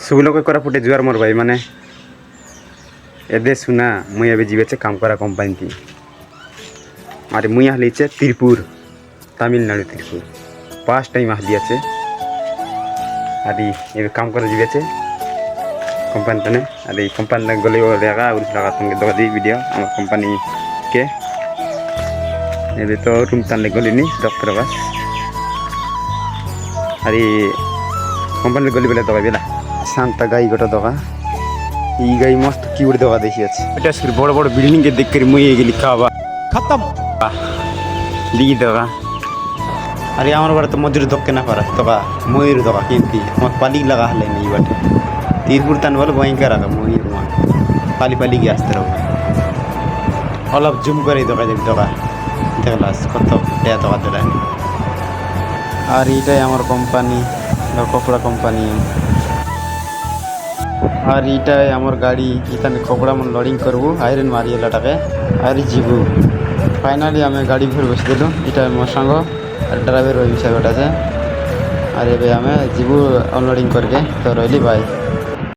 सब लोग कोरापुटे जुआर मोर भाई माने एदे सुना मुई अबे जीवे काम करा कंपानी थी अरे मुई आहली त्रिपुर तमिलनाडु त्रिपुर 5 टाइम आहली আছে अरे ये काम कर जीवे कंपानी तने अरे कंपानी गले लगा और लगा तुमके दो दी वीडियो आम कंपानी के ये तो रूम तन गलिनी डॉक्टर बस अरे कंपानी गली बेला दगा बेला शांता गाई गोटा दगा ई गाई मस्त क्यूट दगा देखी আছে এটা শুধু বড় বড় বিল্ডিং কে দেখ করে মুই গেলি খাওয়া खत्म ली दगा अरे আমার বাড়ি তো মজুরি দক্কে না পারা দগা ময়ূর দগা কিনতি আমার পালি লাগা হলে নি বাট तीरपुर तन वाला भयंकर आगा मयूर वहाँ पाली पाली के आस्ते रहो अलग जूम करे दगा जब दगा देखलास कत डेया दगा तेरा और इटाई आमार कोम्पानी कपड़ा कोम्पानी और इटाई आमार गाड़ी इतने कपड़ा मन लोडिंग करबो आयरन मारिए लटाके और जीबू फाइनली आमे गाड़ी फिर बस दिलु इटा मोर संग और ड्राइवर ओइ बिछा बेटा से और ये आमे जीबू अनलोडिंग करके तो रही बाय।